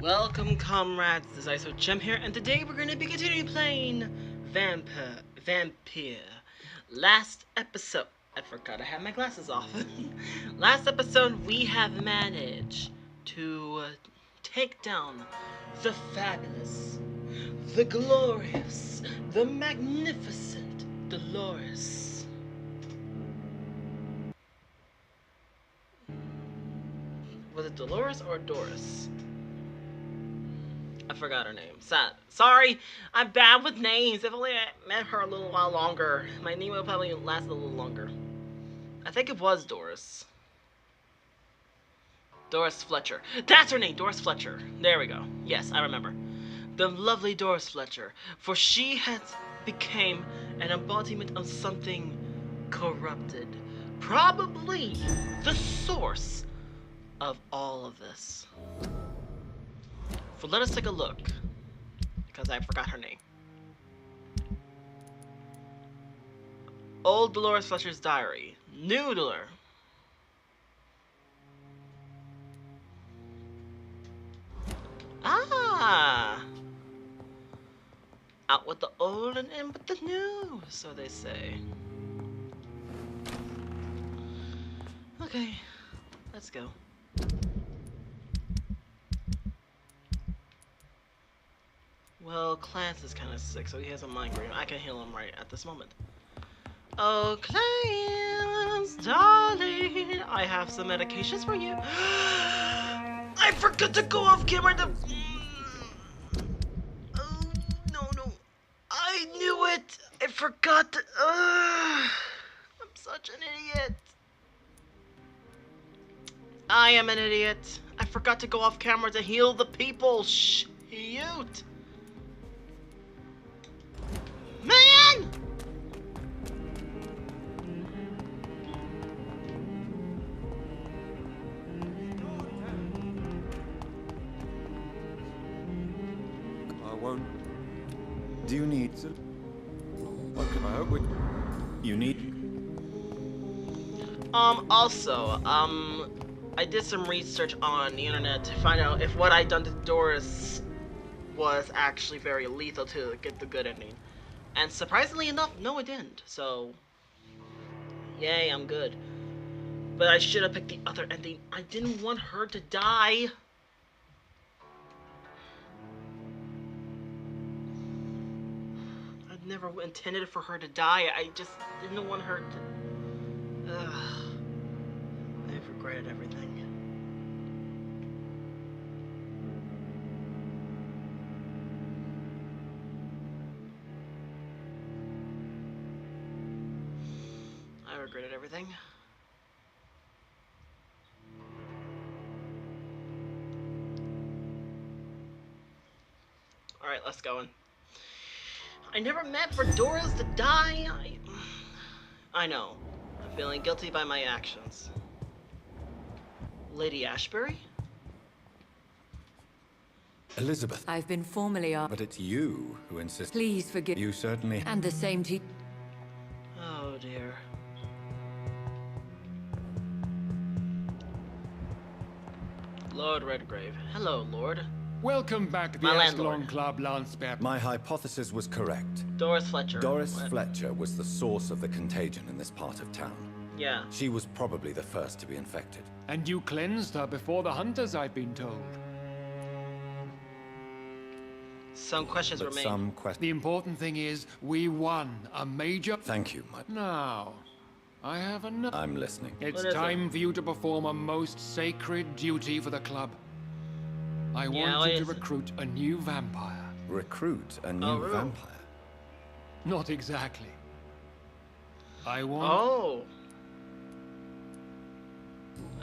Welcome, comrades. This is IceWolfGem here, and today we're going to be continuing playing Vampyr. Last episode, I forgot I had my glasses off. Last episode, we have managed to take down the fabulous, the glorious, the magnificent Dolores. Was it Dolores or Doris? I forgot her name. Sad. Sorry, I'm bad with names. If only I met her a little while longer, my name would probably last a little longer. I think it was Doris. Doris Fletcher. That's her name, Doris Fletcher. There we go. Yes, I remember. The lovely Doris Fletcher. For she has become an embodiment of something corrupted. Probably the source of all of this. So let us take a look, because I forgot her name. Old Dolores Fletcher's diary. Noodler. Ah! Out with the old and in with the new, so they say. Okay, let's go. Well, Clance is kind of sick, so he has a migraine. I can heal him right at this moment. Oh, Clance, darling, I have some medications for you. I forgot to go off camera to... Oh, no. I knew it. I forgot to... I'm such an idiot. I am an idiot. I forgot to go off camera to heal the people. Shoot. Man! I won't. Do you need... What can I help with? You need... Also, I did some research on the internet to find out if what I'd done to Doris was actually very lethal to get the good ending. And surprisingly enough, no it didn't. So, yay, I'm good. But I should have picked the other ending. I didn't want her to die. I never intended for her to die. I just didn't want her to... I've regretted everything. I regretted everything. Alright, let's go in. I never meant for Doris to die. I know. I'm feeling guilty by my actions. Lady Ashbury? Elizabeth. I've been formally asked. But it's you who insist. Please forgive. You certainly... And the same to... Oh dear. Lord Redgrave. Hello, Lord. Welcome back to the My Ascalon landlord. Club, Lance Bear. My hypothesis was correct. Doris Fletcher. Doris What? Fletcher was the source of the contagion in this part of town. Yeah. She was probably the first to be infected. And you cleansed her before the hunters, I've been told. Some questions But remain. some questions... The important thing is, we won a major... Thank you, my... Now, I have enough. I'm listening. It's What is time for you to perform a most sacred duty for the club. I what want you is to it? recruit a new vampire. Recruit a new Oh, vampire. Not exactly. I want... Oh.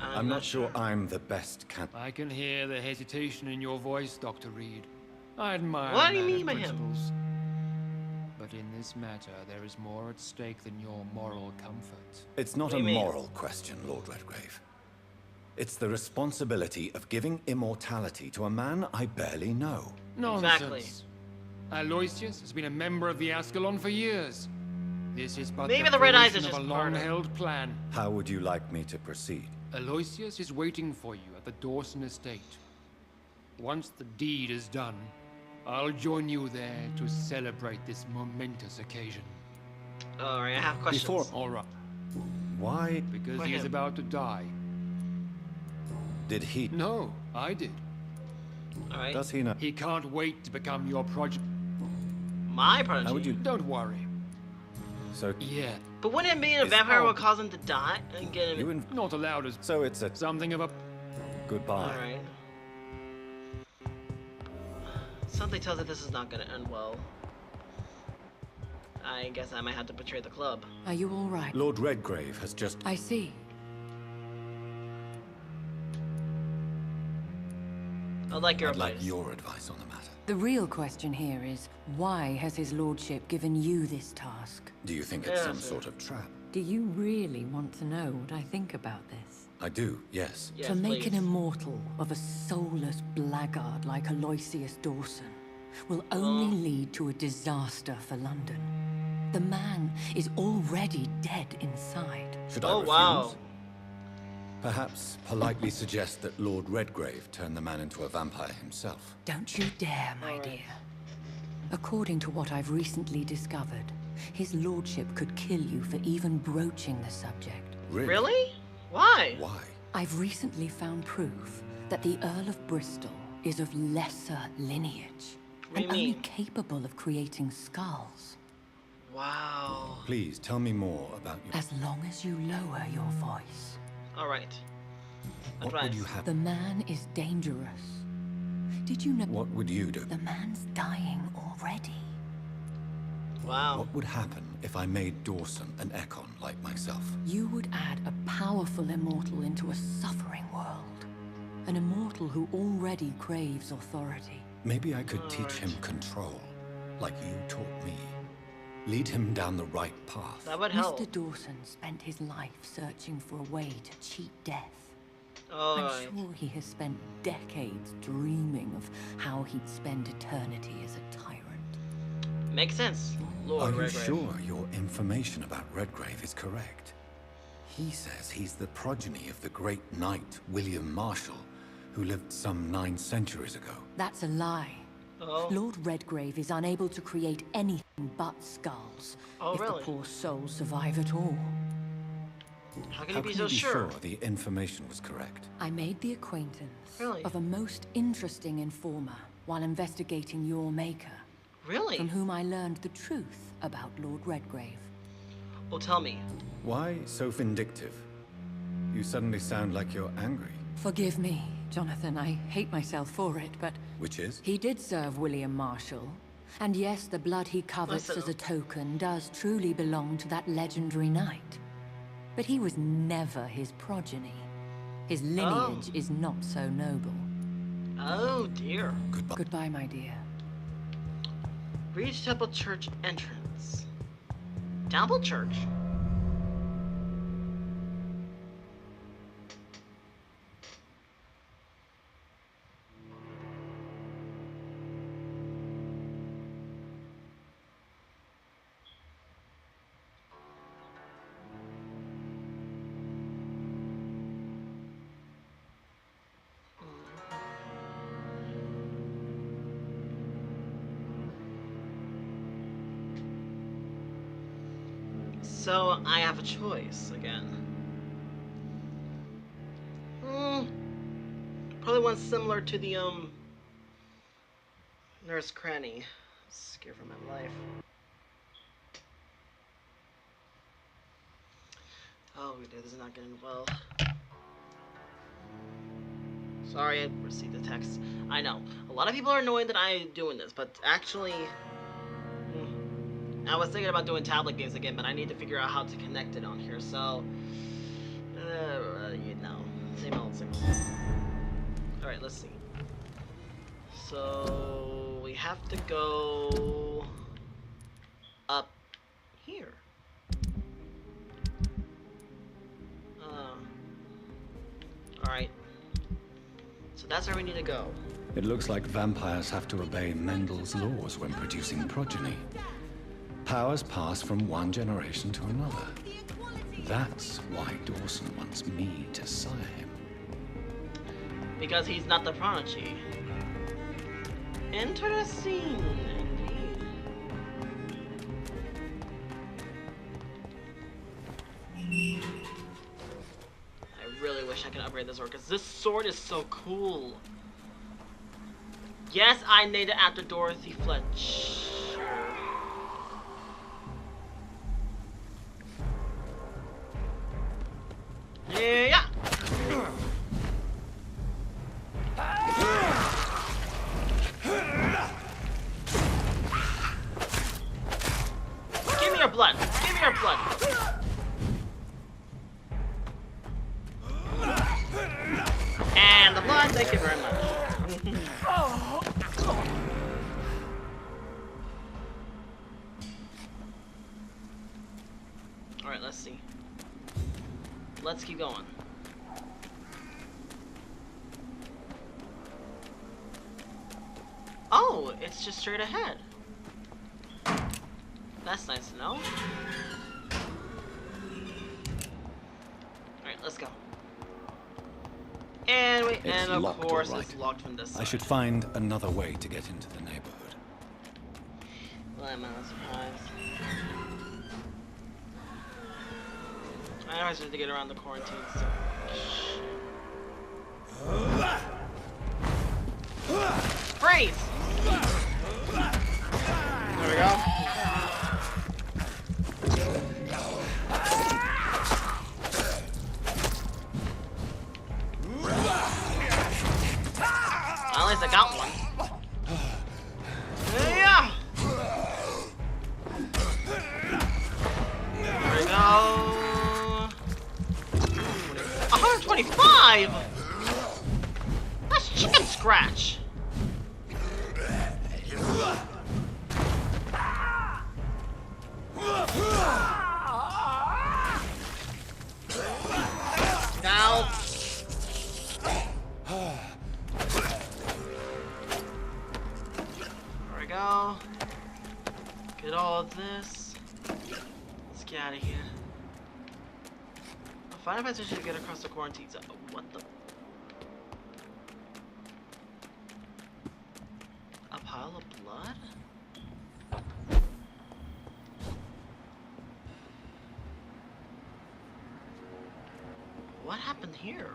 I'm not sure I'm the best I can hear the hesitation in your voice, Dr. Reed. I admire What do you a man mean of by him? principles. But in this matter, there is more at stake than your moral comfort. It's not What do a you mean? moral question, Lord Redgrave. It's the responsibility of giving immortality to a man I barely know. Nonsense. Exactly. Aloysius has been a member of the Ascalon for years. This is but Maybe the red eyes fruition is of a just part of it. long-held plan. How would you like me to proceed? Aloysius is waiting for you at the Dawson estate. Once the deed is done, I'll join you there to celebrate this momentous occasion. Alright, I have questions. Before- All right, Why because For he is him. about to die. did he... No, I did. Alright. Does he know? He can't wait to become your progeny. My prodigy. How would you... Don't worry. So... Yeah, But wouldn't it being a Is- vampire oh. will cause him to die and get him? You and... not allowed as So it's a something of a... goodbye. Alright. Something tells me this is not gonna end well. I guess I might have to betray the club. Are you all right? Lord Redgrave has just... I see. I'd like your I'd like advice. your advice on the matter. The real question here is, why has his lordship given you this task? Do you think it's some Yes. sort of trap? Do you really want to know what I think about this? I do, yes. Yes, To make an please. immortal of a soulless blackguard like Aloysius Dawson will only lead to a disaster for London. The man is already dead inside. Should I Oh, refuse? wow. Perhaps politely suggest that Lord Redgrave turn the man into a vampire himself. Don't you dare, my All right. dear. According to what I've recently discovered, his lordship could kill you for even broaching the subject. Really? Why? Why? I've recently found proof that the Earl of Bristol is of lesser lineage What do and you only mean? capable of creating skulls. Wow. Please tell me more about your... As long as you lower your voice. Alright. What Advice. would you have? The man is dangerous. Did you know What would you do? the man's dying already? Wow. What would happen if I made Dawson an Ekon like myself? You would add a powerful immortal into a suffering world. An immortal who already craves authority. Maybe I could teach him control, like you taught me. Lead him down the right path. That would help. Mr. Dawson spent his life searching for a way to cheat death. Alright. I'm sure he has spent decades dreaming of how he'd spend eternity as a tyrant. Makes sense. Lord Are you Redgrave. sure your information about Redgrave is correct? He says he's the progeny of the great knight William Marshall, who lived some 9 centuries ago. That's a lie. Oh. Lord Redgrave is unable to create anything but skulls. Oh, if really? the poor souls survive at all. How can How you be can so you be sure? sure the information was correct? I made the acquaintance Really? of a most interesting informer while investigating your maker, Really? from whom I learned the truth about Lord Redgrave. Well, tell me. Why so vindictive? You suddenly sound like you're angry. Forgive me, Jonathan, I hate myself for it, but Which is? he did serve William Marshall. And yes, the blood he covets Listen. as a token does truly belong to that legendary knight. But he was never his progeny. His lineage is not so noble. Oh, dear. Goodbye. Goodbye, my dear. Reach Temple Church entrance. Temple Church? So I have a choice again. Probably one similar to the Nurse Cranny. Scared for my life. Oh, this is not getting well. Sorry, I received the text. I know. A lot of people are annoyed that I'm doing this, but actually... I was thinking about doing tablet games again, but I need to figure out how to connect it on here, so... you know. Same old, same old. Alright, let's see. So... we have to go... up here. Alright. So that's where we need to go. It looks like vampires have to obey Mendel's laws when producing progeny. Powers pass from one generation to another. That's why Dawson wants me to sire him. Because he's not the prodigy. Interesting, indeed. I really wish I could upgrade this sword, because this sword is so cool. Yes, I named it after Dorothy Fletcher. Yeah. Give me your blood. Give me your blood. And the blood, thank you very much. Alright, let's see. Let's keep going. Oh, it's just straight ahead. That's nice to know. Alright, let's go. And wait, and of locked, course right. it's locked from this side. I should find another way to get into the neighborhood. Well, I'm not surprised. I always have to get around the quarantine stuff. Freeze! There we go. Well, at least I got one. Yeah! There we go. 125! That's chicken scratch! Now. There we go. Get all of this. Let's get out of here. Find a position to get across the quarantine zone. What the? A pile of blood? What happened here?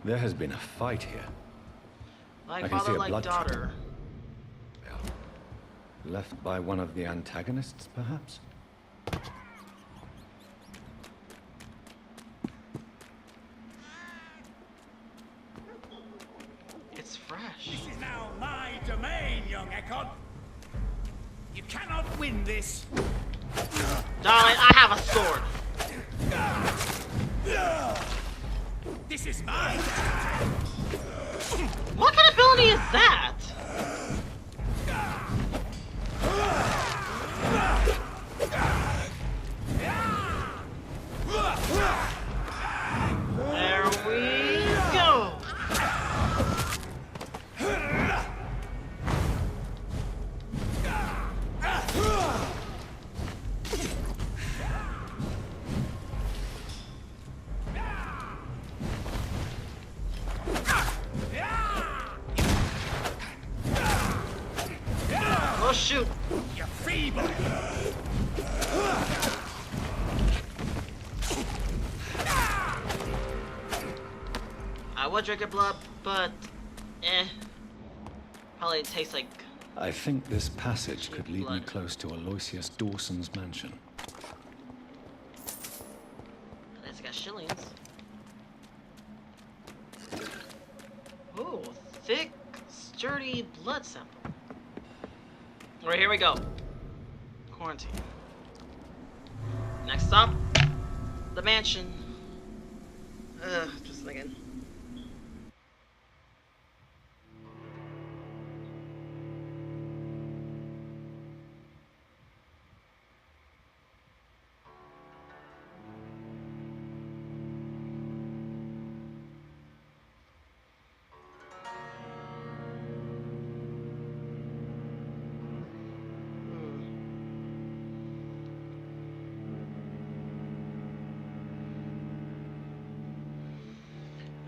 There has been a fight here. Like I can see father, a like blood trail. daughter. Left by one of the antagonists, perhaps? It's fresh. This is now my domain, young Ekon. You cannot win this. Darling, I have a sword. This is mine. What kind of ability is that? There we go. Oh shoot. You're feeble. I would drink your blood, but probably tastes like. I think this passage could lead me blood. close to Aloysius Dawson's mansion. It's got shillings. Ooh, thick, sturdy blood sample. Alright, here we go. Quarantine. Next stop, the mansion. Just thinking.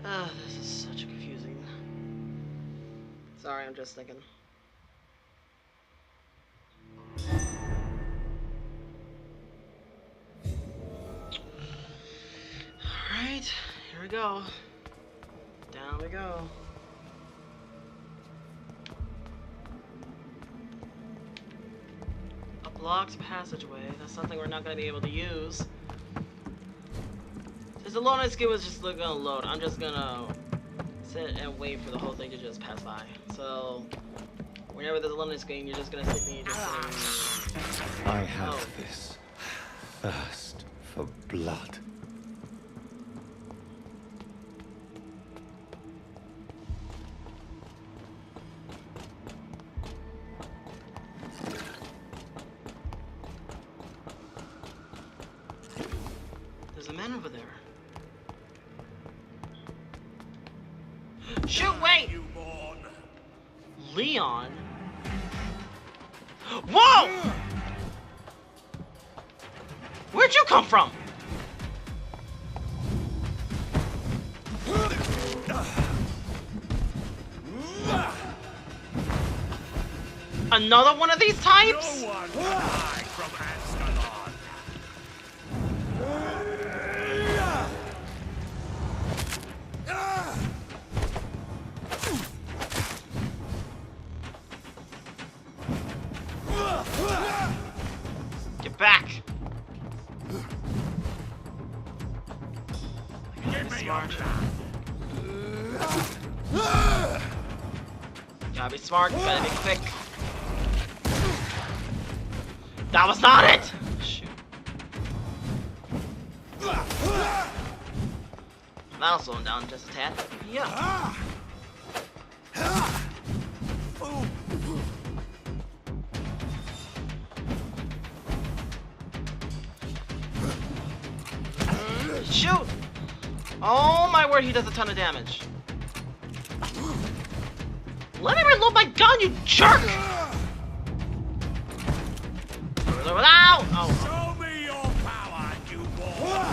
This is such confusing. Sorry, I'm just thinking. Alright, here we go. Down we go. A blocked passageway. That's something we're not going to be able to use. Since the loading screen was just gonna load, I'm just gonna sit and wait for the whole thing to just pass by. So, whenever there's a loading screen, you're just gonna sit me just sitting. I have this thirst for blood. There's a man over there. Shoot, wait! Leon? Whoa! Where'd you come from? Another one of these types? No one can hide from Ascalon. Get back! Give me your Smart. blood. Gotta be smart, gotta be quick. That was not it! Shoot. That'll slow him down just a tad. Yeah. Shoot! Oh my word, he does a ton of damage. Let me reload my gun, you jerk! Ow! Oh. Show me your power, newborn.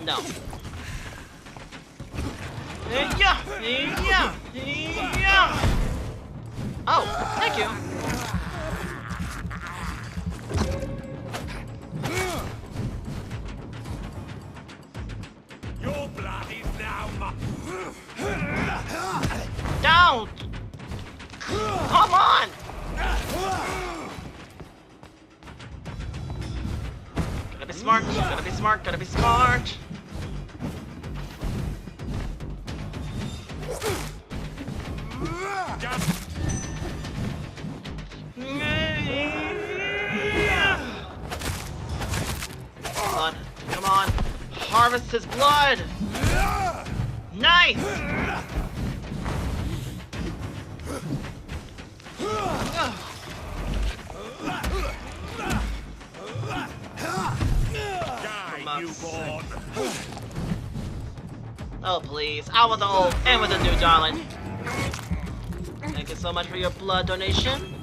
No. Yeah. Oh, thank you. Your blood is now mine. Down! Come on! Gotta be smart, gotta be smart, gotta be smart. Blood, come on. Harvest his blood! Nice! Die, newborn. Oh please, out with the old and with the new, darling. Thank you so much for your blood donation.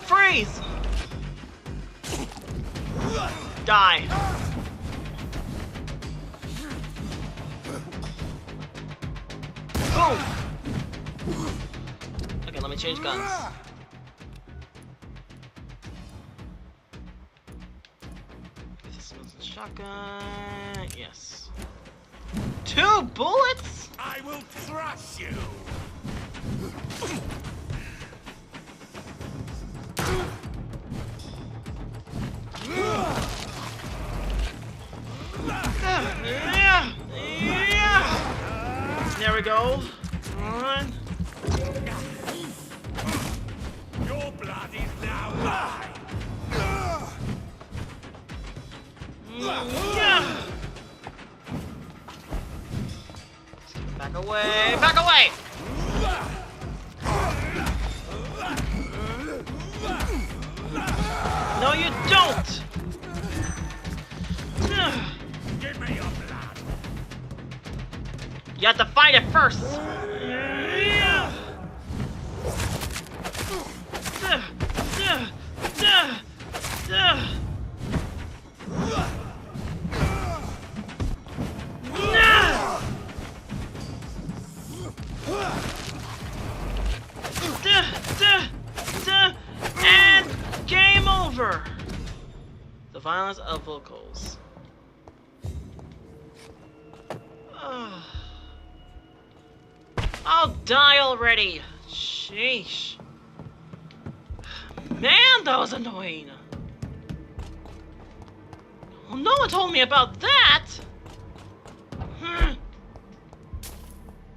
Freeze! Die. Boom! Okay, let me change guns. This one's a shotgun. Yes. 2 bullets? I will crush you. There we go. One. Your blood is now mine. Back away! Back away! No, you don't! Give me your blood. You have to fight it first! And game over! The violence of vocals. I'll die already! Sheesh. Man, that was annoying. Well, no one told me about that!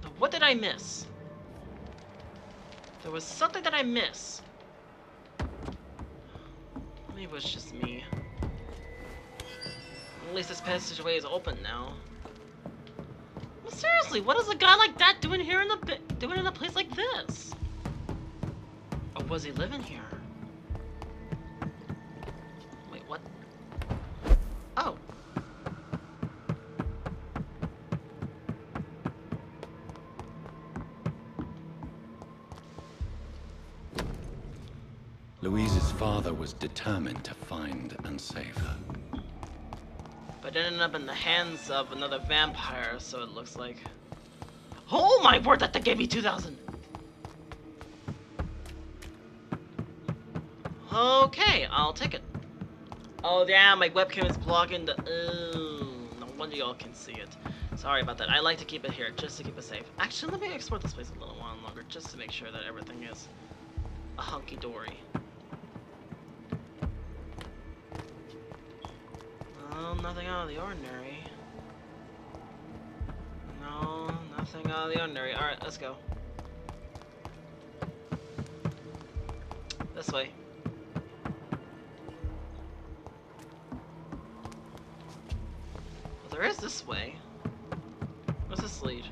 But what did I miss? There was something that I missed. Maybe it was just me. At least this passageway is open now. Well, seriously, what is a guy like that doing here in a place like this? Or was he living here? Wait, what? Oh. Louise's father was determined to find and save her. But it ended up in the hands of another vampire, so it looks like... Oh my word, that thing gave me 2,000! Okay, I'll take it. Oh yeah, my webcam is blocking the... no wonder y'all can see it. Sorry about that. I like to keep it here, just to keep it safe. Actually, let me explore this place a little while longer, just to make sure that everything is a hunky-dory. Well, nothing out of the ordinary. No, nothing out of the ordinary. Alright, let's go. This way. Well, there is this way. Where's this lead?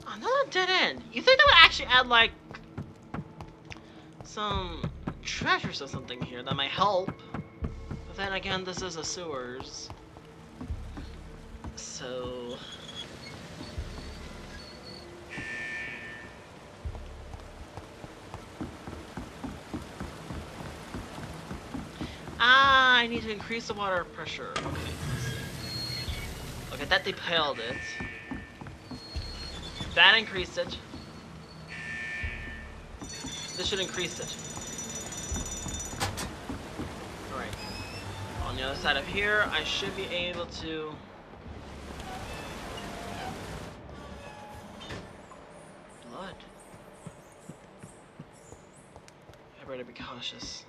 Another dead end. You think that would actually add, like, some treasures or something here that might help? But then again, this is a sewers. So... I need to increase the water pressure. Okay. Okay, that depaled it. That increased it. This should increase it. Alright. On the other side of here, I should be able to... Blood. I better be cautious.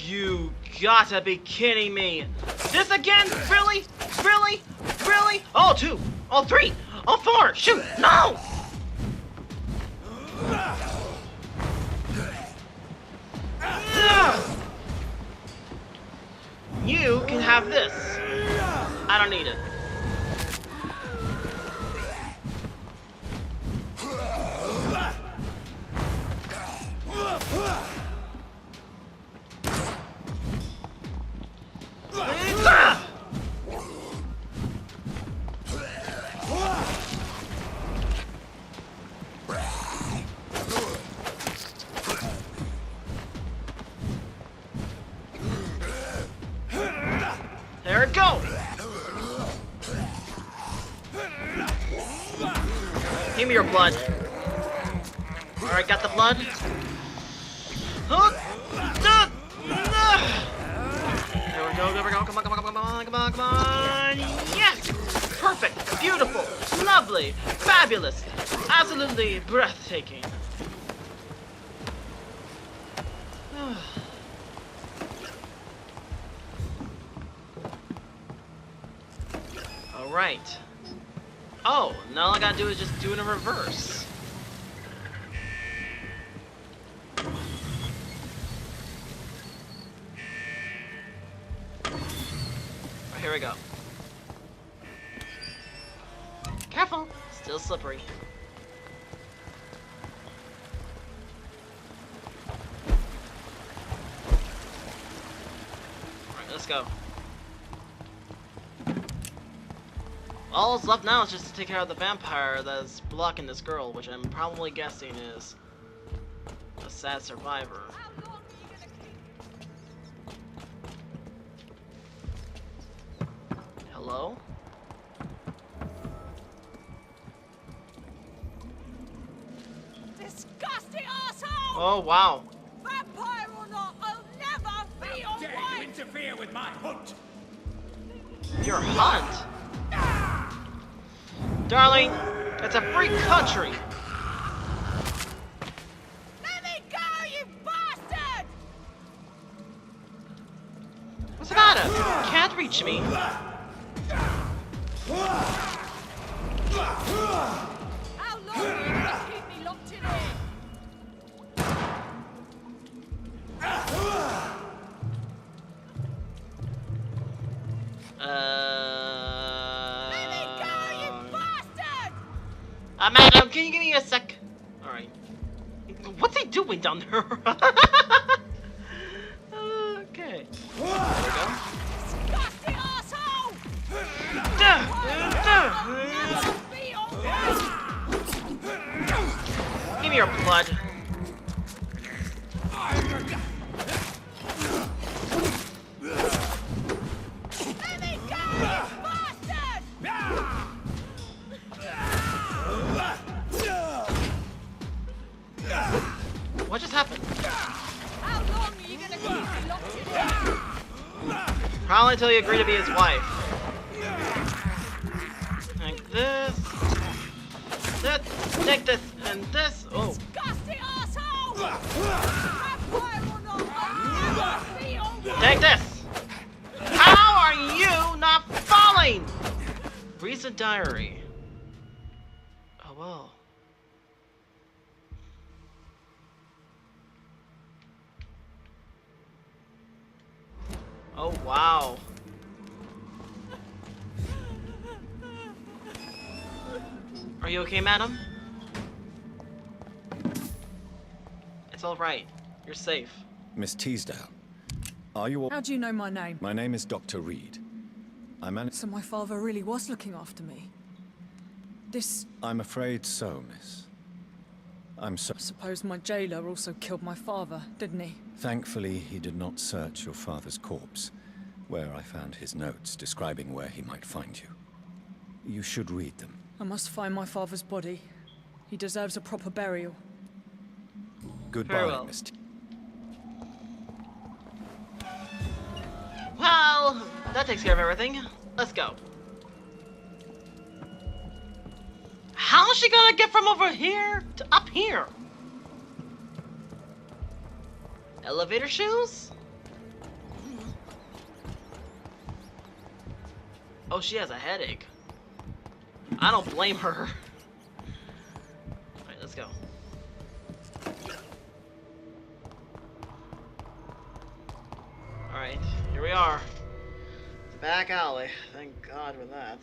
You gotta be kidding me! This again? Really? Really? Really? Oh, 2! Oh, 3! Oh, 4! Shoot! No! You can have this. I don't need it. There it goes! Give me your blood. Alright, got the blood. There we go, there we go. Come on, come on, come on, come on, come on. Yes! Perfect, beautiful, lovely, fabulous, absolutely breathtaking. Alright. Oh, now all I gotta do is just do it in reverse. Right, here we go. Careful, still slippery. Alright, let's go. All that's left now is just to take care of the vampire that's blocking this girl, which I'm probably guessing is a sad survivor. Hello? Disgusting asshole! Oh, wow. Vampire or not, I'll never be your Dare you wife! interfere with my hunt? Your hunt? Darling, it's a free country. Let me go, you bastard! What's the matter? You can't reach me. How long are you gonna keep me locked in here? Let me go, you bastard! Madam, can you give me a sec? Alright. What's he doing down there? Okay. There we go. Disgusting asshole! Give me your blood. Let me go, you bastard! What just happened? How long are you gonna keep me locked in here? Probably until you agree to be his wife. Like this. Take this and this. Oh. Disgusting asshole! Vampire or not, I'll never be your wife! Take this! How are you not falling? Recent diary. Oh well. Oh wow. Are you okay, madam? It's alright. You're safe. Miss Teasdale, are you all... How do you know my name? My name is Dr. Reed. So my father really was looking after me. I'm afraid so, miss. I'm so... I suppose my jailer also killed my father, didn't he? Thankfully, he did not search your father's corpse, where I found his notes describing where he might find you. You should read them. I must find my father's body. He deserves a proper burial. Goodbye, Very well. Miss Well, that takes care of everything. Let's go. How is she gonna get from over here to up here? Elevator shoes? Oh, she has a headache. I don't blame her. Alright, let's go. Alright, here we are. The back alley. Thank God for that.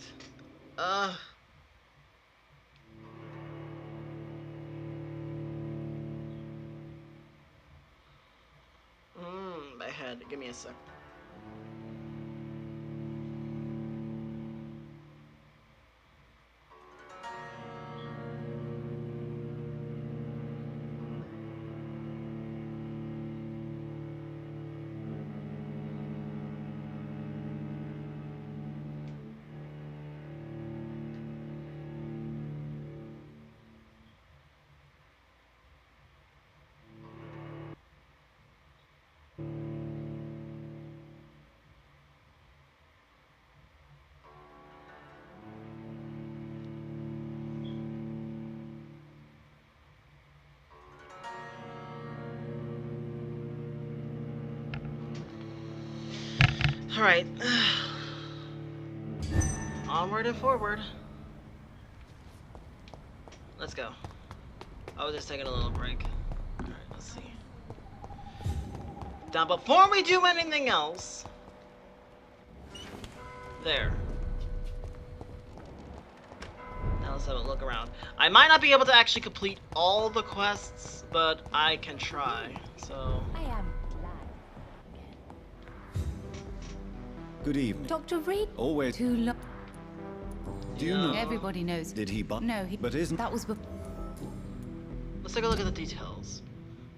My head. Give me a sec. Alright. Onward and forward. Let's go. I was just taking a little break. Alright, let's see. Now, before we do anything else... There. Now let's have a look around. I might not be able to actually complete all the quests, but I can try. So... I am glad. Good evening. Dr. Reed? Always... Too long. Do you know? Everybody knows. Did he buy? No, he. But isn't That was before. Let's take a look at the details.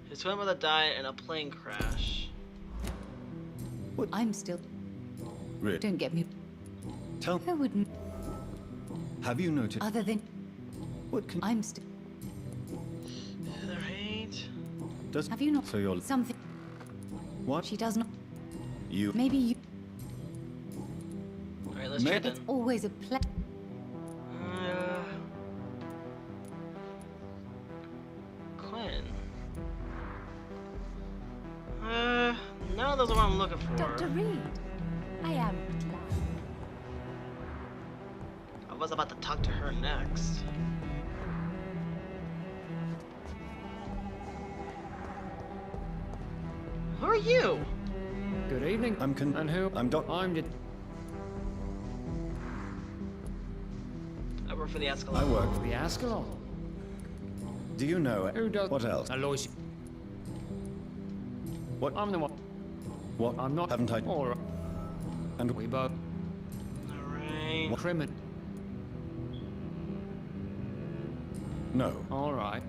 His twin brother died in a plane crash. I'm still. Really? Don't get me. Tell. Who wouldn't? Have you noticed? Other than. What can? I'm still. There ain't. Does? Have you not? So you're. Something. What? She does not. You. Maybe you. Alright, let's May- trade It's then. always a ple. Quinn. None of those are what I'm looking for. Dr. Reed, I am. I was about to talk to her next. Who are you? Good evening. And who? I'm Doc. I'm the. I work for the I Escalade. work. The Ascalon. Do you know? Who does? What else? Aloysius. What? I'm the one. What? I'm not. Haven't I? All right. And We both. Alright. Crimin. no. All right.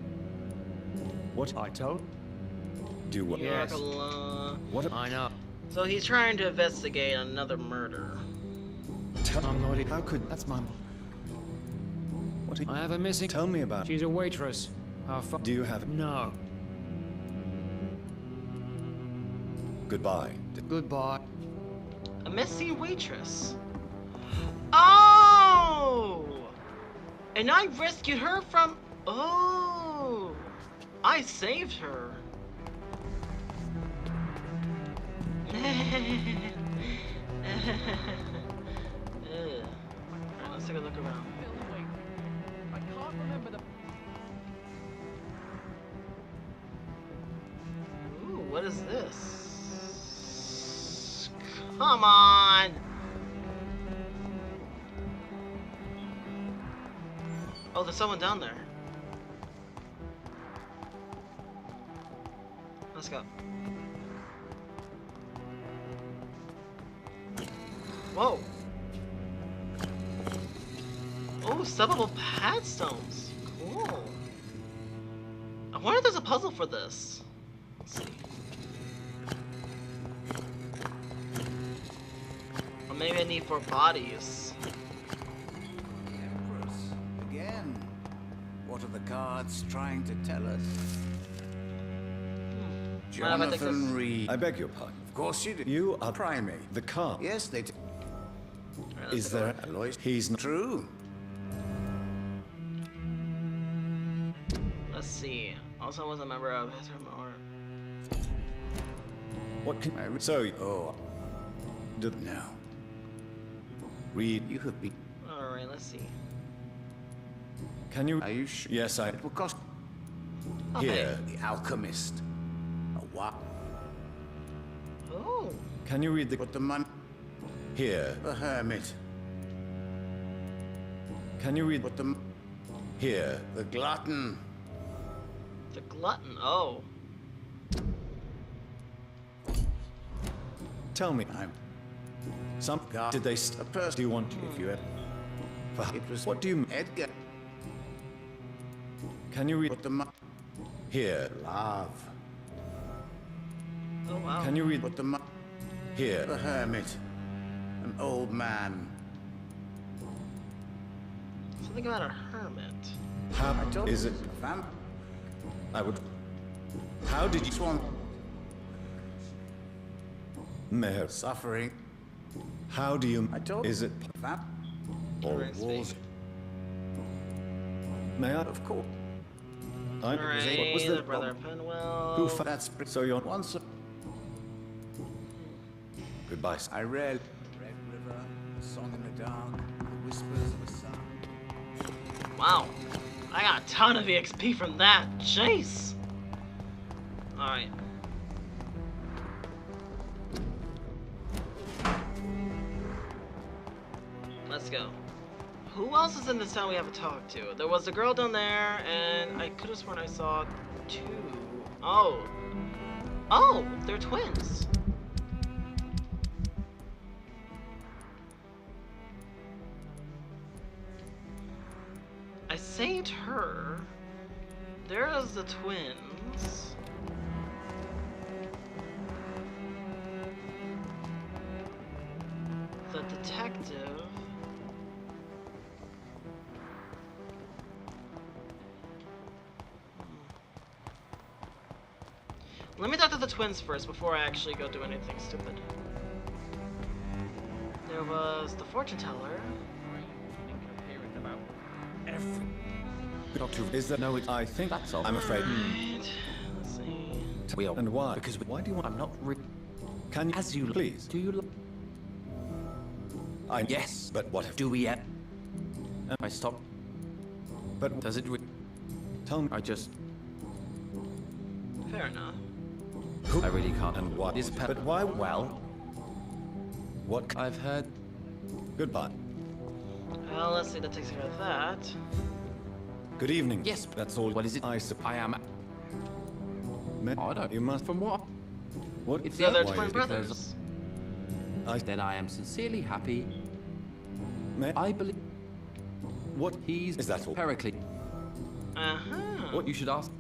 What? I told. Do what? Yes. What? I know. So he's trying to investigate another murder. I'm not. How could? That's my. What? I have a missing. Tell me about. She's a waitress. How far? Do you have? No. Goodbye. Goodbye. A missing waitress. Oh! And I rescued her from. Oh! I saved her. Alright, let's take a look around. I can't remember the. Ooh, what is this? Come on! Oh, there's someone down there. Let's go. Whoa! Oh, steppable pad stones. Cool. I wonder if there's a puzzle for this. Let's see. Or maybe I need 4 bodies. Empress, again. What are the cards trying to tell us? Mind if I take Jonathan this? Reed. I beg your pardon. Of course you do. You are primate. the car. Yes, they. Alright, let's Is take a there? look. Alois. He's not. True. Let's see. Also, I was a member of his or. What can? I re- So. Oh, Do, no. read. You have been. Alright, let's see. Can you? Are you sure? Yes, I. It will cost. Oh, Here. The alchemist. A what? Oh. Can you read the? Put the money. Here. The hermit. Can you read? Put the. Here. The glutton. The glutton. Oh. Tell me. I'm. Some. God. Did they? A person. Do you want? If you have. For, It was. what do you? Edgar. Can you read? Put the money. Here. Love. Oh wow. Can you read? Put the money. Here. The hermit. An old man. Something about a hermit. How I told is you, it? a vamp. I would. How did you? Swan. Mayor. Suffering. How do you? I told Is it? Vamp. Or Right, walls? speak. May I? Of course. I. Alright, What was the the? brother Penwell. Who? Fa- That's so you're. once. Goodbye. sir. I read Red River, a song in the dark, the whispers of a sound. Wow. I got a ton of EXP from that. Jeez. Alright. Let's go. Who else is in this town we haven't talked to? There was a girl down there, and I could have sworn I saw 2. Oh. Oh, they're twins. her. There's the twins. The detective. Let me talk to the twins first before I actually go do anything stupid. There was the fortune teller. Doctor, is that no? I think that's all. I'm afraid. Right. Let's see. We are. And why? Because why do you want? I'm not. Can you? As you please. Do you? Yes, but what? Do we? I stop. But does it? Tell me. I just. Fair enough. Who? I really can't. And what is? But why? Well. What? I've heard. Goodbye. Well, let's see. That takes care of that. Good evening. Yes, that's all. What is it? I am. I don't. You must. From what? What? It's the other twin brothers. Then I am sincerely happy. I believe. What he's is that all? Pericles. What you should ask.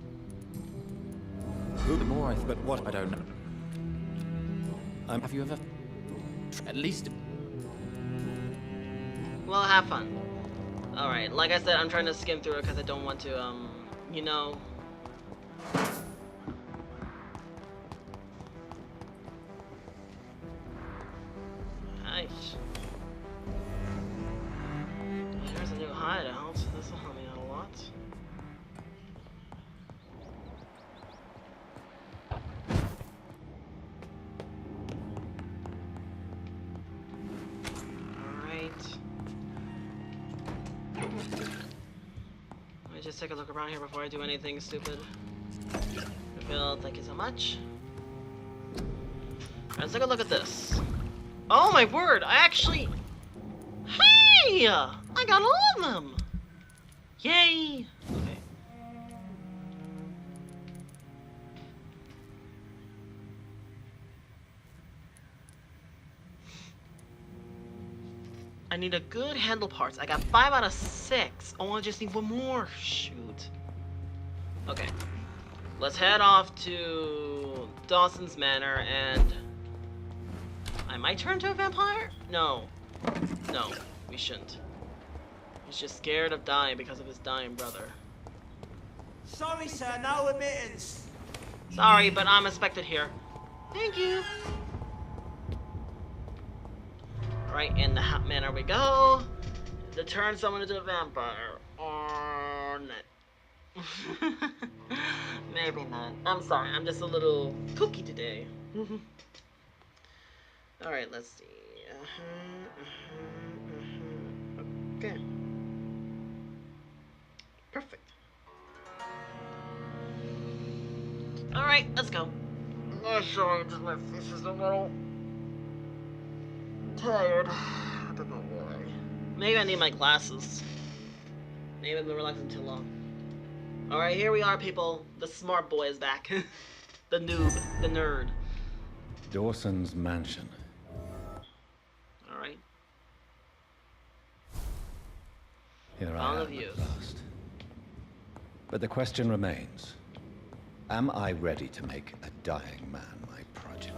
Who? The more I. But what? I don't know. Have you ever? At least. Well, have fun. Alright, like I said, I'm trying to skim through it because I don't want to, you know... Nice. There's a new hideout. This will help me out a lot. Let me just take a look around here before I do anything stupid. Reveal, thank you so much. Let's take a look at this. Oh my word, I actually... Hey! I got all of them! Yay! Okay. I need a good handle parts. I got 5 out of 6. Oh, I just need one more. Shoot. Okay. Let's head off to Dawson's Manor and... I might turn to a vampire? No. No, we shouldn't. He's just scared of dying because of his dying brother. Sorry, sir, no admittance. Sorry, but I'm expected here. Thank you. Right in the manor we go. To turn someone into a vampire. Or not. Maybe not. I'm sorry, I'm just a little kooky today. Alright, let's see. Okay. Perfect. Alright, let's go. Oh, sorry, just my face is a little tired. I don't know why. Maybe I need my glasses. Maybe I've been relaxing too long. Alright, here we are, people. The smart boy is back. The noob. The nerd. Dawson's mansion. Alright. Here All I of am you. at last. But the question remains. Am I ready to make a dying man my progeny?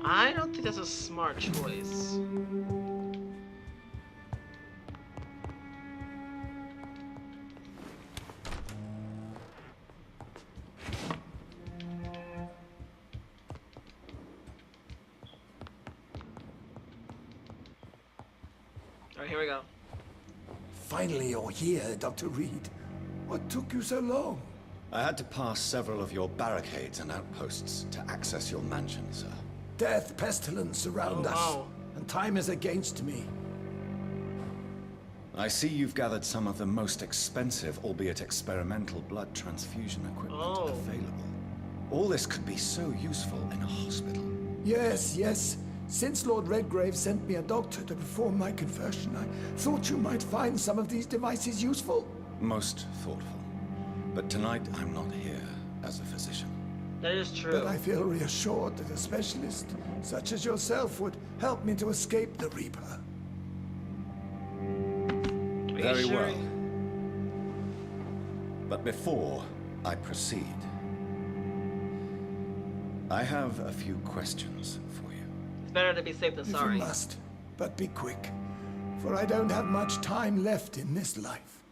I don't think that's a smart choice. Alright, here we go. Finally you're here, Dr. Reed. What took you so long? I had to pass several of your barricades and outposts to access your mansion, sir. Death, pestilence surround us, and time is against me. I see you've gathered some of the most expensive, albeit experimental, blood transfusion equipment available. All this could be so useful in a hospital. Yes, yes. Since Lord Redgrave sent me a doctor to perform my conversion, I thought you might find some of these devices useful. Most thoughtful. But tonight, I'm not here as a physician. That is true. But I feel reassured that a specialist such as yourself would help me to escape the Reaper. Very well. But before I proceed, I have a few questions for you. It's better to be safe than If sorry. you must, but be quick, for I don't have much time left in this life.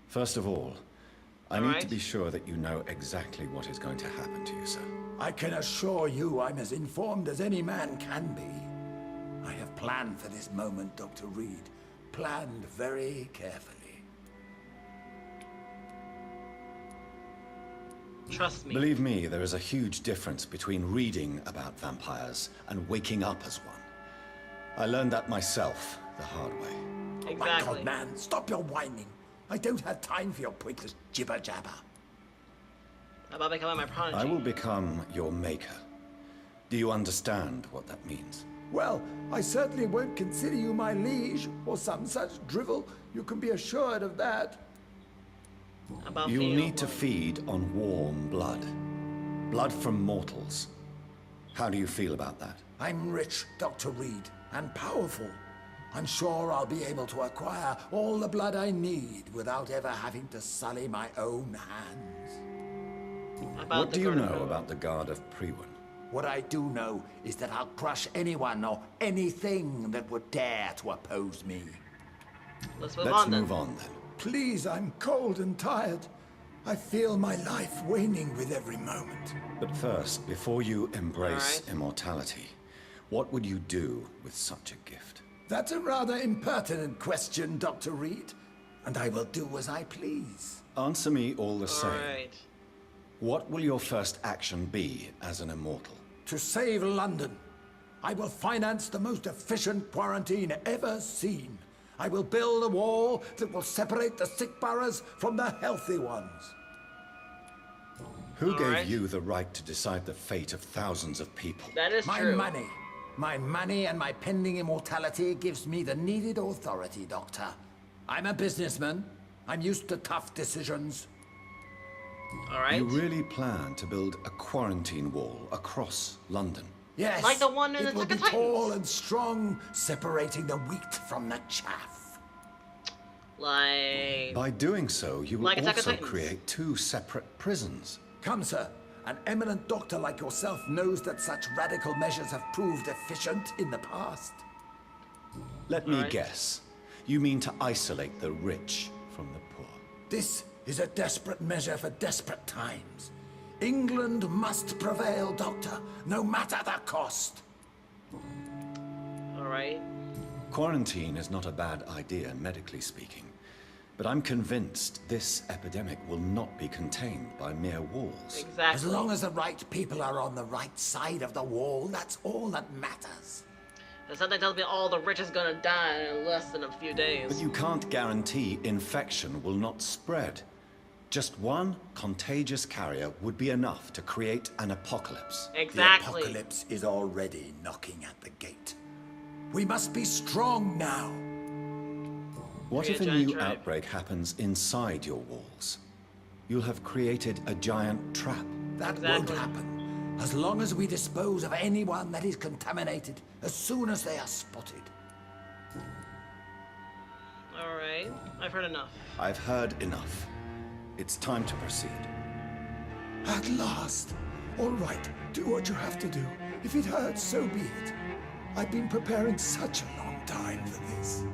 First of all, I All need right. to be sure that you know exactly what is going to happen to you, sir. I can assure you I'm as informed as any man can be. I have planned for this moment, Dr. Reed. Planned very carefully. Trust me. Believe me, there is a huge difference between reading about vampires and waking up as one. I learned that myself the hard way. My Exactly. God, man, stop your whining. I don't have time for your pointless jibber-jabber. About becoming my prodigy. I will become your maker. Do you understand what that means? Well, I certainly won't consider you my liege, or some such drivel. You can be assured of that. About You'll feeding need to on feed on warm blood. Blood from mortals. How do you feel about that? I'm rich, Dr. Reed, and powerful. I'm sure I'll be able to acquire all the blood I need without ever having to sully my own hands. about What the do you Garden know Grove. about the Guard of Prewin? What I do know is that I'll crush anyone or anything that would dare to oppose me. Let's move Let's on then. move on then. Please, I'm cold and tired. I feel my life waning with every moment. But first, before you embrace Alright. immortality, what would you do with such a gift? That's a rather impertinent question, Dr. Reed. And I will do as I please. Answer me all the same. Alright. What will your first action be as an immortal? To save London, I will finance the most efficient quarantine ever seen. I will build a wall that will separate the sick boroughs from the healthy ones. Who Alright. gave you the right to decide the fate of thousands of people? That is My true. money. My money and my pending immortality gives me the needed authority, Doctor. I'm a businessman. I'm used to tough decisions. Alright. You really plan to build a quarantine wall across London? Yes. Like the one in it will Attack be of tall Titans. and strong, separating the wheat from the chaff. Like... By doing so, you will Like Attack of also Titans. create two separate prisons. Come, sir. An eminent doctor like yourself knows that such radical measures have proved efficient in the past. Let me Alright. guess. You mean to isolate the rich from the poor? This is a desperate measure for desperate times. England must prevail, Doctor, no matter the cost. Alright. Quarantine is not a bad idea, medically speaking. But I'm convinced this epidemic will not be contained by mere walls. Exactly. As long as the right people are on the right side of the wall, that's all that matters. And something tells me all the rich is gonna die in less than a few days. But you can't guarantee infection will not spread. Just one contagious carrier would be enough to create an apocalypse. Exactly. The apocalypse is already knocking at the gate. We must be strong now. What if a Create a giant new trap. outbreak happens inside your walls? You'll have created a giant trap. That Exactly. won't happen. As long as we dispose of anyone that is contaminated, as soon as they are spotted. Alright. I've heard enough. I've heard enough. It's time to proceed. At last. All right, do what you have to do. If it hurts, so be it. I've been preparing such a long time for this.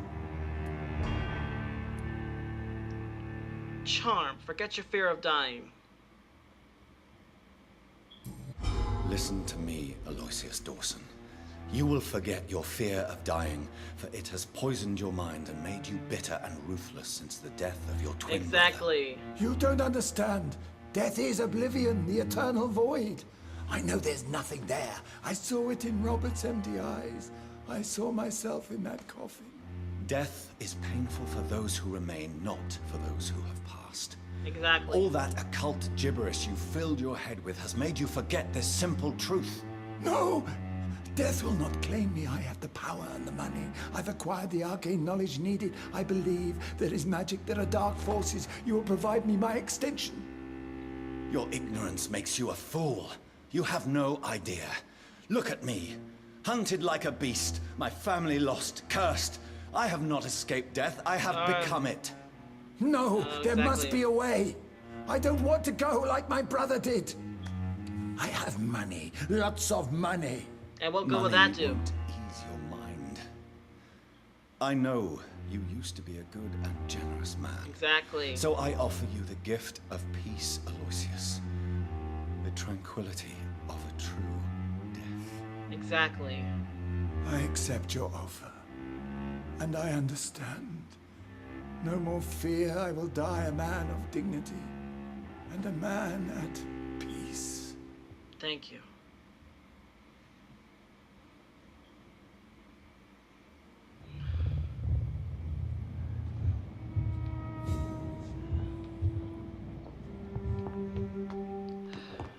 Charm. Forget your fear of dying. Listen to me, Aloysius Dawson. You will forget your fear of dying, for it has poisoned your mind and made you bitter and ruthless since the death of your twin brother. Exactly. You don't understand. Death is oblivion, the eternal void. I know there's nothing there. I saw it in Robert's empty eyes. I saw myself in that coffin. Death is painful for those who remain, not for those who have passed. Exactly. All that occult gibberish you filled your head with has made you forget this simple truth. No! Death will not claim me. I have the power and the money. I've acquired the arcane knowledge needed. I believe there is magic, there are dark forces. You will provide me my extension. Your ignorance makes you a fool. You have no idea. Look at me. Hunted like a beast, my family lost, cursed. I have not escaped death, I have become it. No, there must exactly. be a way. I don't want to go like my brother did. I have money, lots of money. And what good will that do? Won't ease your mind. I know you used to be a good and generous man. Exactly. So I offer you the gift of peace, Aloysius. The tranquility of a true death. Exactly. I accept your offer. And I understand. No more fear, I will die a man of dignity. And a man at peace. Thank you.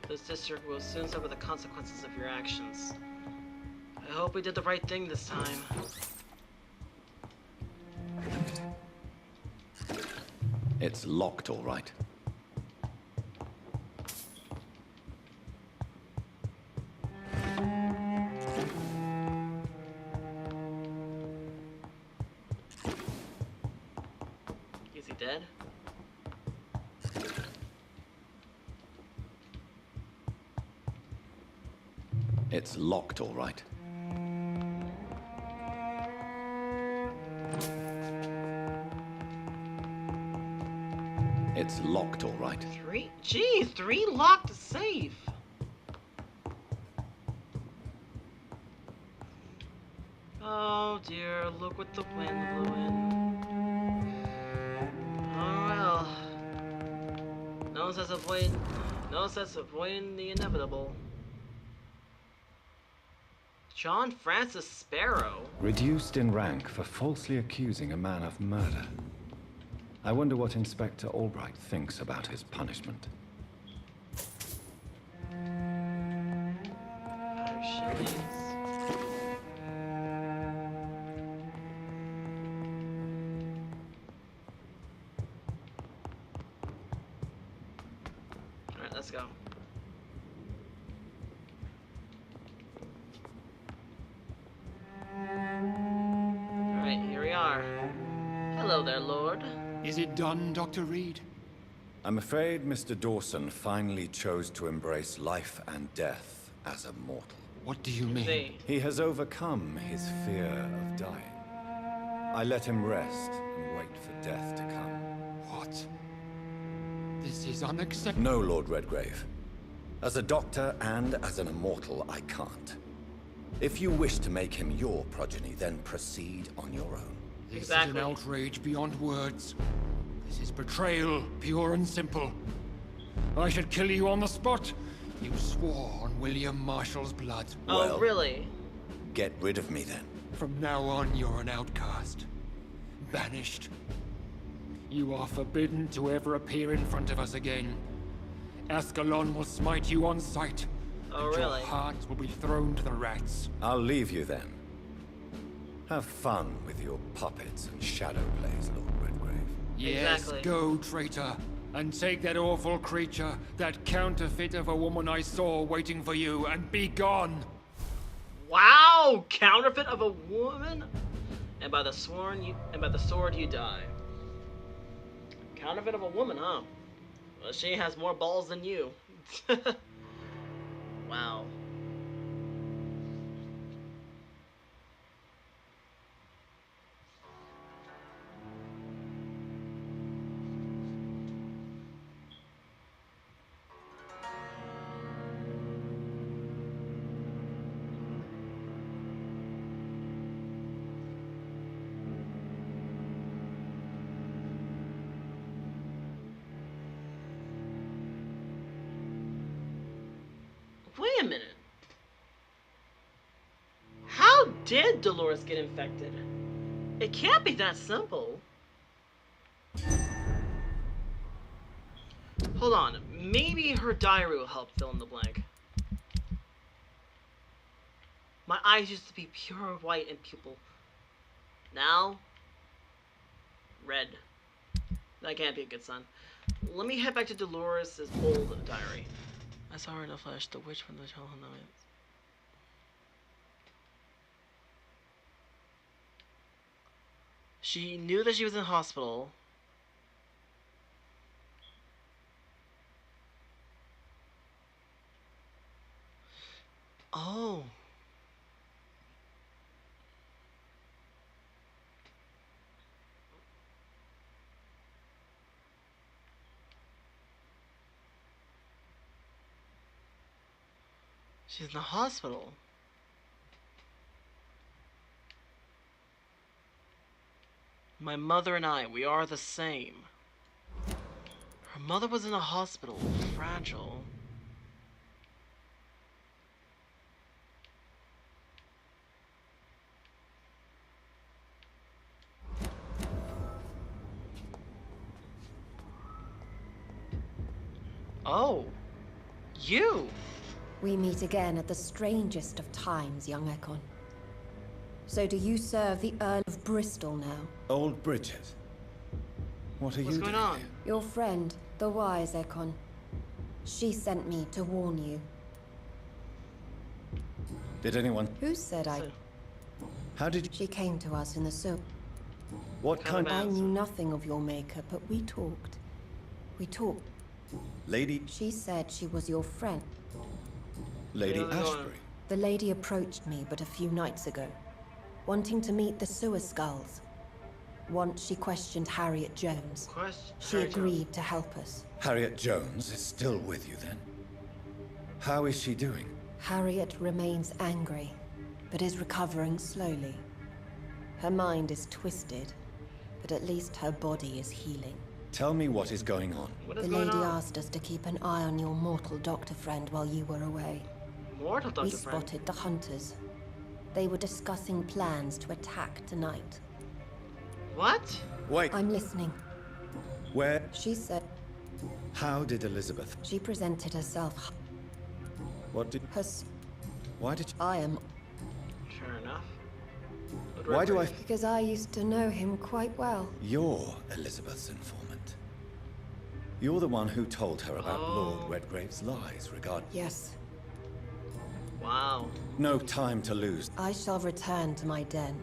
This district will soon suffer the consequences of your actions. I hope we did the right thing this time. It's locked, all right. Is he dead? It's locked, all right. It's locked, all right. Three locked safe. Oh dear, look what the wind blew in. Oh well. No sense avoiding the inevitable. John Francis Sparrow? Reduced in rank for falsely accusing a man of murder. I wonder what Inspector Albright thinks about his punishment. Alright, let's go. Alright, here we are. Hello there, Lord. Is it done, Dr. Reed? I'm afraid Mr. Dawson finally chose to embrace life and death as a mortal. What do you mean? See. He has overcome his fear of dying. I let him rest and wait for death to come. What? This is unacceptable. No, Lord Redgrave. As a doctor and as an immortal, I can't. If you wish to make him your progeny, then proceed on your own. This Exactly. is an outrage beyond words. This is betrayal, pure and simple. I should kill you on the spot. You swore on William Marshall's blood. Oh, Well- really? Get rid of me then. From now on, you're an outcast. Banished. You are forbidden to ever appear in front of us again. Ascalon will smite you on sight. Oh, and really? Your heart will be thrown to the rats. I'll leave you then. Have fun with your puppets and shadow plays, Lord Redgrave. Yes, Exactly. go, traitor. And take that awful creature, that counterfeit of a woman I saw waiting for you, and be gone! Wow! Counterfeit of a woman? And by the sword you die. Counterfeit of a woman, huh? Well, she has more balls than you. Wow. Wait a minute. How did Dolores get infected? It can't be that simple. Hold on. Maybe her diary will help fill in the blank. My eyes used to be pure white and pupil. Now, red. That can't be a good sign. Let me head back to Dolores' old diary. I saw her in the flesh, the witch from the childhood nights. She knew that she was in hospital. Oh. She's in the hospital. My mother and I, we are the same. Her mother was in a hospital, fragile. Oh, you! We meet again at the strangest of times, young Ekon. So do you serve the Earl of Bristol now? Old Bridget. What are What's you going doing on? here? Your friend, the wise Ekon. She sent me to warn you. Did anyone... Who said I... How did you... She came to us in the sewer. What kind of I answer? knew nothing of your maker, but we talked. We talked. Lady... She said she was your friend. Lady Yeah, go on. Ashbury. The lady approached me but a few nights ago, wanting to meet the sewer skulls. Once she questioned Harriet Jones. She agreed to help us. Harriet Jones is still with you then? How is she doing? Harriet remains angry, but is recovering slowly. Her mind is twisted, but at least her body is healing. Tell me what is going on. What is The going lady on? asked us to keep an eye on your mortal doctor friend while you were away. Mortal We Dr. Friend. spotted the hunters. They were discussing plans to attack tonight. What? Wait, I'm listening. where... She said How did Elizabeth... she presented herself. What did... Why did you... I am, Fair enough. But Why do I... because I used to know him quite well. You're Elizabeth's informant. You're the one who told her about Oh. Lord Redgrave's lies regarding... Yes, Wow. No time to lose. I shall return to my den.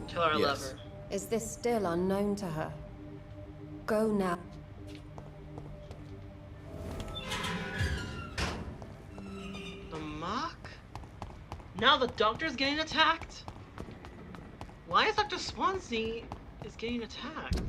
Tell her I love Yes. her. Is this still unknown to her? Go now. The mock? Now the doctor's getting attacked? Why is Dr. Swansea is getting attacked?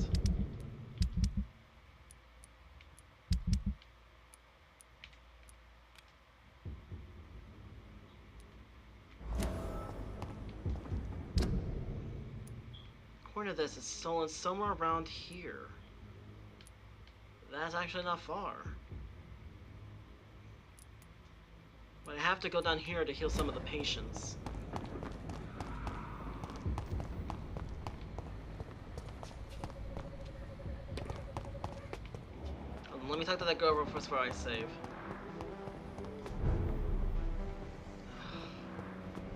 According to this, it's stolen somewhere around here. That's actually not far. But I have to go down here to heal some of the patients. Let me talk to that girl real first before I save.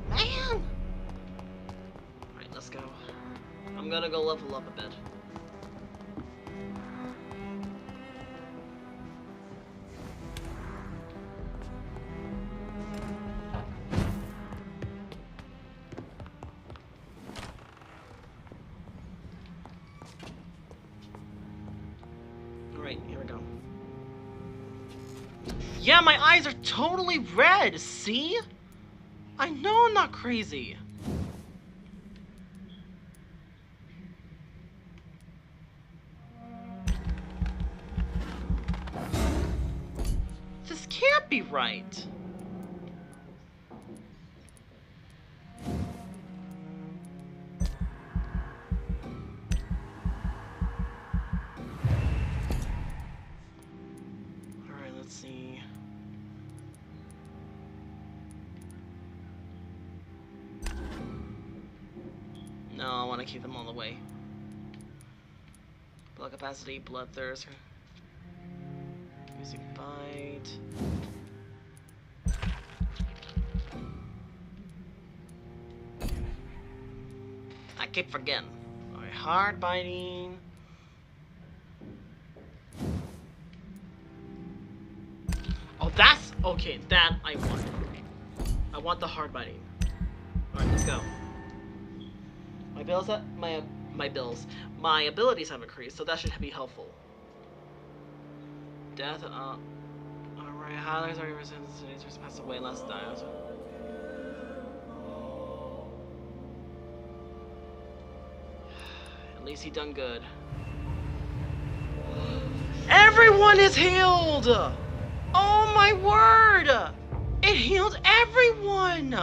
Man! Alright, let's go. I'm gonna go level up a bit. Alright, here we go. Yeah, my eyes are totally red, see? I know I'm not crazy. This can't be right. Alright, let's see. No, I want to keep them all the way. Blood capacity, bloodthirst. Music bite. I keep forgetting. Alright, hard biting. Oh, that's okay. That I want. I want the hard biting. All right, let's go. My abilities have increased, so that should be helpful. Death. All right, highlights are residents just passed away last night. At least he done good. Everyone is healed! Oh my word! It healed everyone!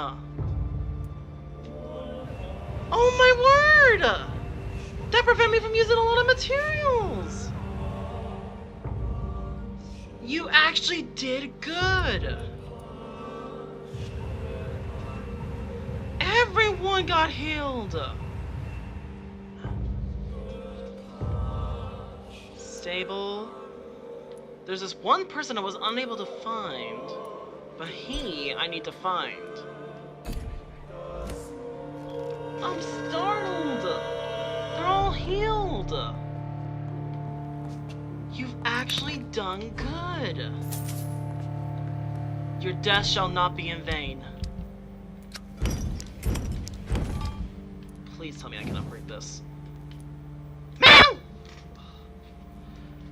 Oh my word! That prevented me from using a lot of materials! You actually did good! Everyone got healed! Stable. There's this one person I was unable to find, but I need to find. I'm startled! They're all healed! You've actually done good! Your death shall not be in vain. Please tell me I can upgrade this. Meow!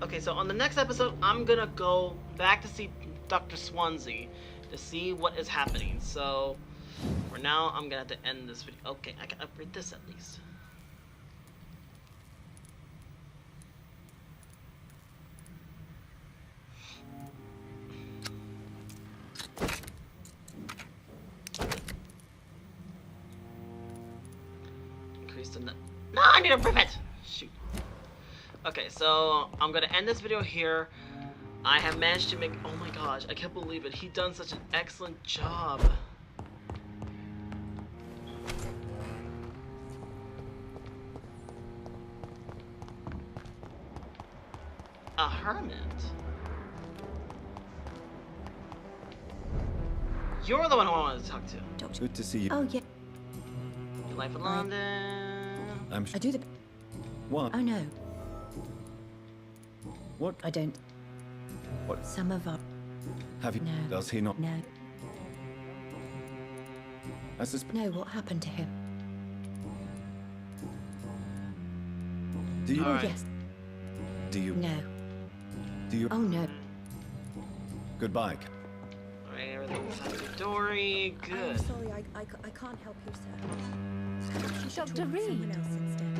Okay, so on the next episode, I'm gonna go back to see Dr. Swansea to see what is happening. So, for now, I'm gonna have to end this video. Okay, I can upgrade this at least. Increase the net. No, I need to rip it! Shoot. Okay, so I'm gonna end this video here. I have managed to make, oh my gosh, I can't believe it. He done such an excellent job. A hermit? You're the one who I wanted to talk to. Doctor. Good to see you. Oh, yeah. Your life in London. I do the... What? Oh, no. What? I don't. What? Some of our... Have you? No. Does he not? No. I suspect. No, what happened to him? Do you? Oh, Alright. yes. Do you? No. Do you? Oh, no. Goodbye. Alright, everything's hunky-dory. Good. sorry, I can't help you, sir. Dr. Reed,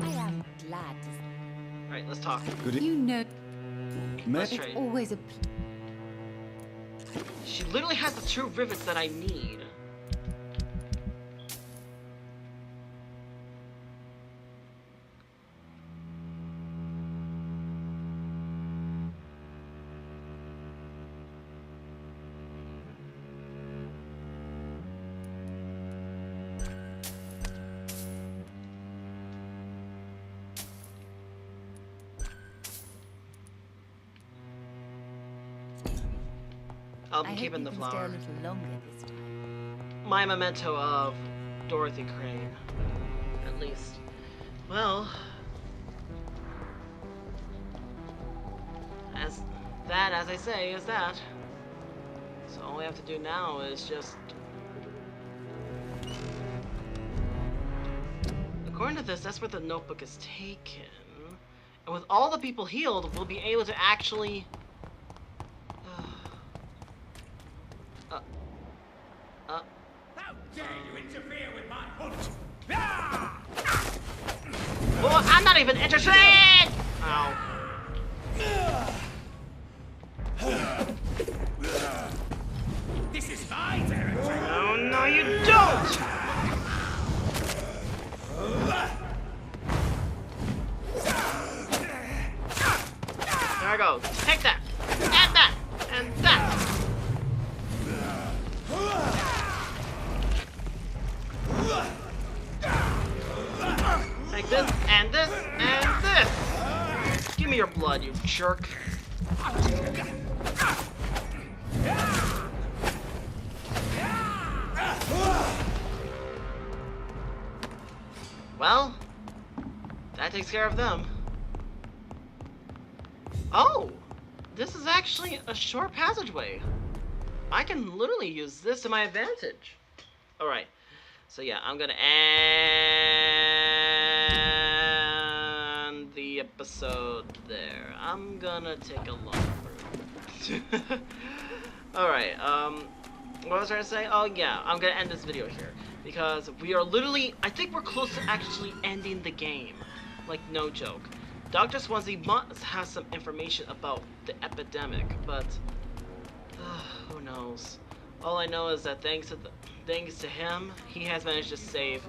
I am glad to Alright, let's talk. Good. You know, Let's May- trade. always a She literally has the two rivets that I need. I'll I be hope keeping you the can stay a flower. little longer this time. My memento of Dorothy Crane, at least. Well, as I say, is that. So all we have to do now is just... According to this, that's where the notebook is taken. And with all the people healed, we'll be able to actually... How dare you interfere with my hunt? Ah! Well, I'm not even interested! Ow. This is my territory. Oh, no, you don't! There I go. Take that! And that! And that! Take this, and this, and this! Give me your blood, you jerk. Well, that takes care of them. Oh! This is actually a short passageway. I can literally use this to my advantage. Alright. So yeah, I'm gonna end the episode there. I'm gonna take a long route. Alright, what was I trying to say? Oh yeah, I'm gonna end this video here. Because we are literally, I think we're close to actually ending the game. Like, no joke. Dr. Swansea must have some information about the epidemic, but who knows? All I know is that thanks to him, he has managed to save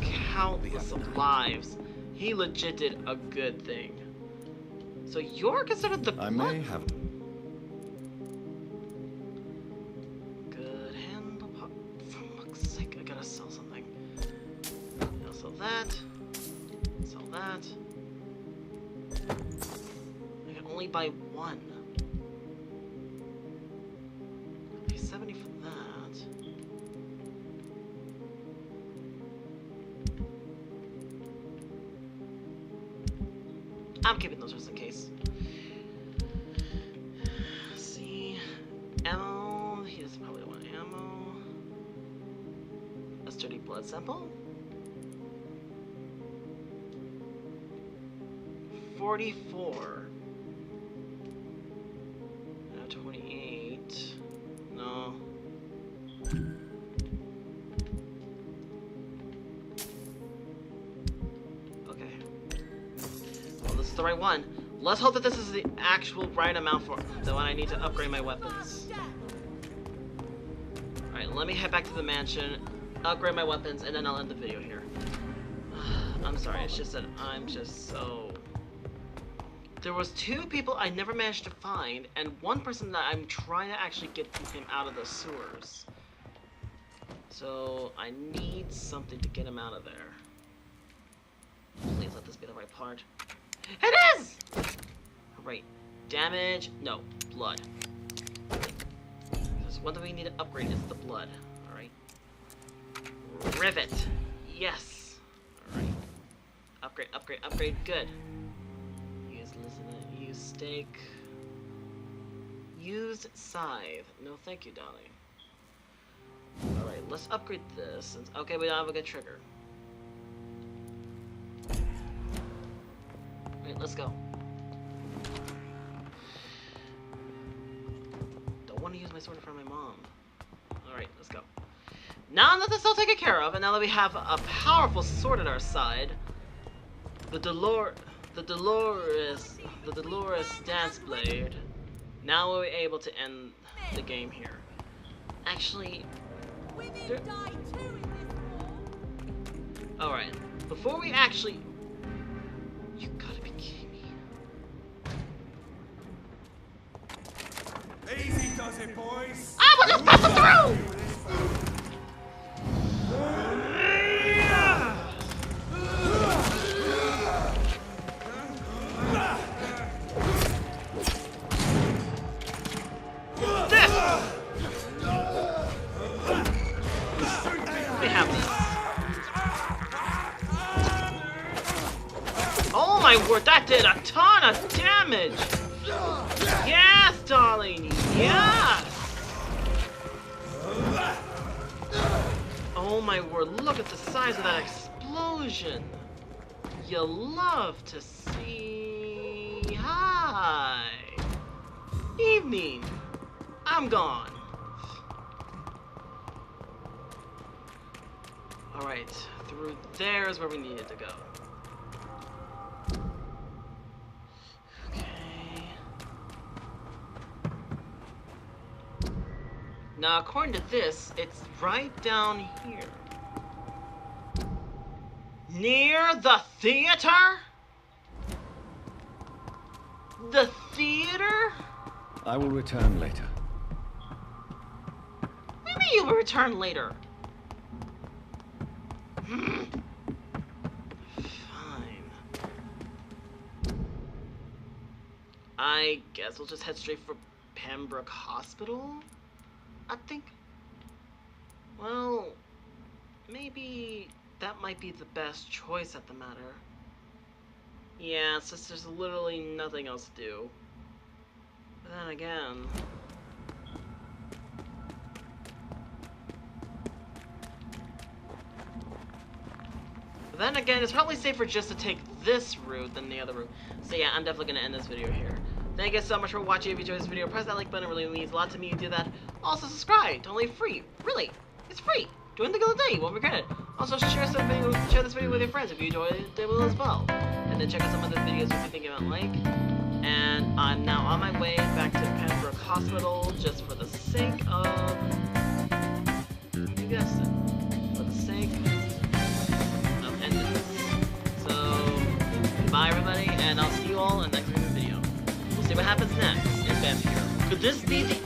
countless of lives. He legit did a good thing. So you're considered the I may have. Good handle pop. For fuck's sake, I gotta sell something. I'll sell that. Sell that. I can only buy one. I'll pay 70 for that. I'm keeping those just in case. Let's see. Ammo. He doesn't probably want ammo. A sturdy blood sample. 44. 28. No. Okay. Well, this is the right one. Let's hope that this is the actual right amount for the one I need to upgrade my weapons. Alright, let me head back to the mansion, upgrade my weapons, and then I'll end the video here. I'm sorry, it's just that I'm just so... There was 2 people I never managed to find, and 1 person that I'm trying to actually get him out of the sewers. So, I need something to get him out of there. Please let this be the right part. It is! Alright, damage, no, blood. There's one that we need to upgrade, is the blood. Alright. Rivet, yes. Alright. Upgrade, upgrade, upgrade, good. Use stake. Use scythe. No, thank you, darling. Alright, let's upgrade this. Since, okay, we don't have a good trigger. Alright, let's go. Don't want to use my sword in front of my mom. Alright, let's go. Now that this is all taken care of, and now that we have a powerful sword at our side, the Dolores Dance Blade. Now we're able to end the game here. Actually, alright, before we actually... You gotta be kidding me. Easy does it, boys. I will just pass them through! Oh my word, that did a ton of damage! Yes, darling! Yes! Oh my word, look at the size of that explosion! You love to see... Hi! Evening! I'm gone. Alright, through there is where we needed to go. Now, according to this, it's right down here. Near the theater? The theater? I will return later. What do you mean you will return later? Fine. I guess we'll just head straight for Pembroke Hospital? I think, well, maybe that might be the best choice at the matter. Yeah, since there's literally nothing else to do. But then again... it's probably safer just to take this route than the other route. So yeah, I'm definitely going to end this video here. Thank you so much for watching. If you enjoyed this video, press that like button. It really means a lot to me. You do that. Also, subscribe. Totally free. Really. It's free. Do anything of the day. You won't regret it. Also, share this video with your friends if you enjoyed it as well. And then check out some other videos if you think you might like. And I'm now on my way back to Pembroke Hospital just for the sake of... You guessed it. For the sake of ending this. So, goodbye everybody, and I'll see you all in the next video. We'll see what happens next in Vampyr. Could this be the